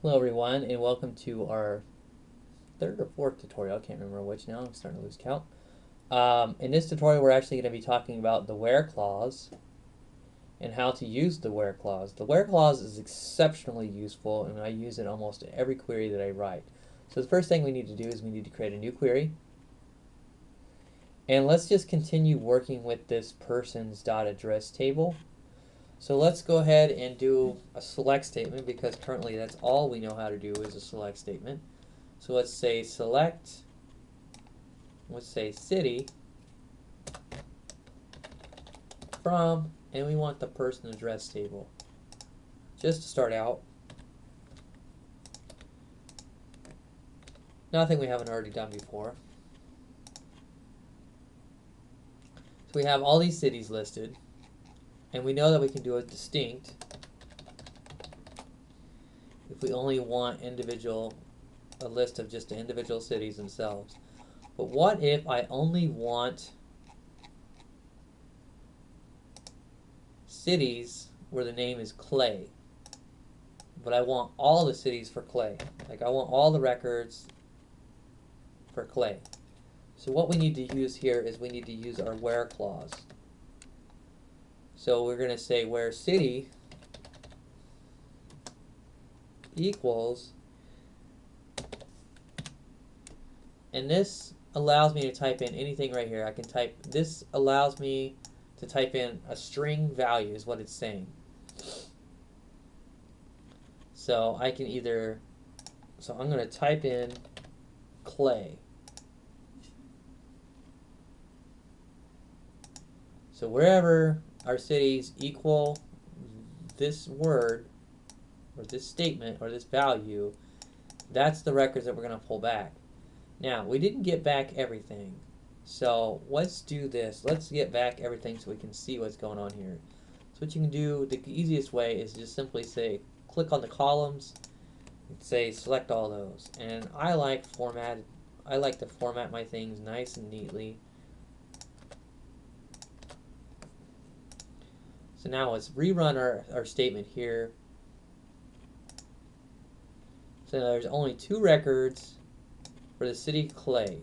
Hello everyone and welcome to our third or fourth tutorial. I can't remember which now. I'm starting to lose count. In this tutorial we're actually going to be talking about the where clause and how to use the where clause. The where clause is exceptionally useful and I use it almost in every query that I write. So the first thing we need to do is we need to create a new query. And let's just continue working with this person's .address table. So let's go ahead and do a select statement because currently that's all we know how to do is a select statement. So let's say select, let's say city from, and we want the person address table. Just to start out. Nothing we haven't already done before. So we have all these cities listed, and we know that we can do a distinct if we only want a list of just the individual cities themselves. But what if I only want cities where the name is Clay, but I want all the cities for Clay? Like I want all the records for Clay. So what we need to use here is we need to use our where clause. So we're going to say where city equals, and this allows me to type in anything right here. I can type, this allows me to type in a string value is what it's saying. So I can either, so I'm going to type in Clay. So wherever our cities equal this word or this statement or this value, that's the records that we're going to pull back. Now, we didn't get back everything. So let's do this. Let's get back everything so we can see what's going on here. So what you can do, the easiest way is just simply say, click on the columns and say select all those. And I like to format my things nice and neatly. So now let's rerun our statement here. So there's only 2 records for the city Clay.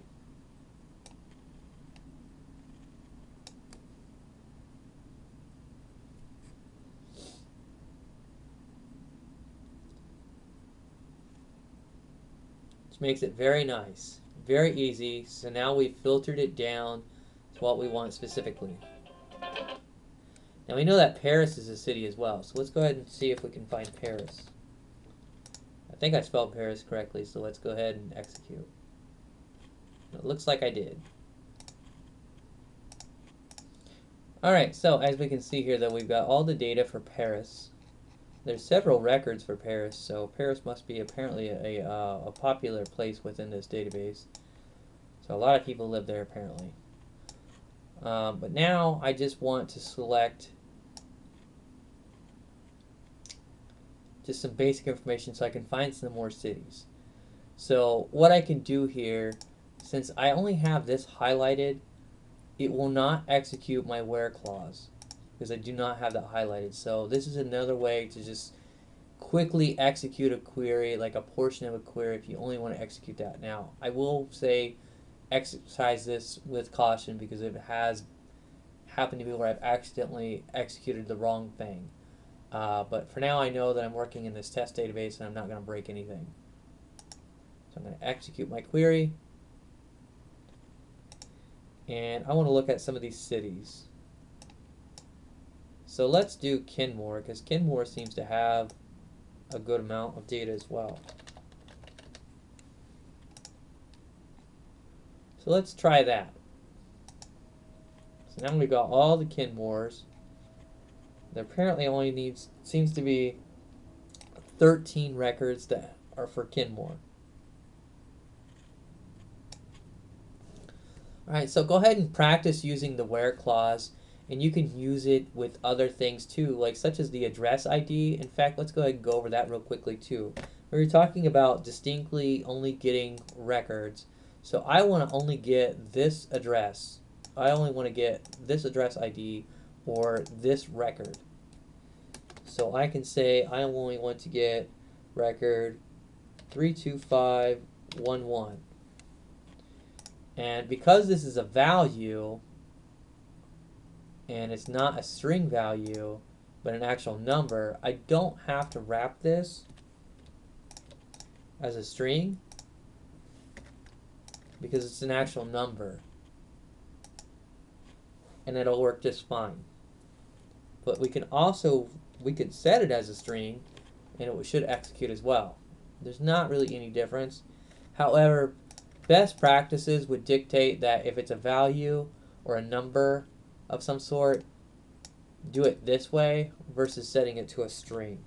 Which makes it very nice, very easy. So now we've filtered it down to what we want specifically. Now we know that Paris is a city as well, so let's go ahead and see if we can find Paris. I think I spelled Paris correctly, so let's go ahead and execute. It looks like I did. Alright, so as we can see here that we've got all the data for Paris. There's several records for Paris, so Paris must be apparently a popular place within this database. So a lot of people live there apparently. But now I just want to select just some basic information so I can find some more cities. So what I can do here, since I only have this highlighted, it will not execute my where clause because I do not have that highlighted. So this is another way to just quickly execute a query, like a portion of a query, if you only want to execute that. Now I will say exercise this with caution because it has happened to me where I've accidentally executed the wrong thing. But for now I know that I'm working in this test database and I'm not going to break anything. So I'm going to execute my query. And I want to look at some of these cities. So let's do Kenmore because Kenmore seems to have a good amount of data as well. So let's try that. So now we got all the Kenmores. There apparently only seems to be 13 records that are for Kenmore. Alright, so go ahead and practice using the where clause, and you can use it with other things too, like such as the address ID. In fact, let's go ahead and go over that real quickly too. We were talking about distinctly only getting records. So I want to only get this address. I only want to get this address ID or this record. So I can say I only want to get record 32511. And because this is a value and it's not a string value but an actual number, I don't have to wrap this as a string because it's an actual number and it'll work just fine. But we can set it as a string and it should execute as well. There's not really any difference. However, best practices would dictate that if it's a value or a number of some sort, do it this way versus setting it to a string.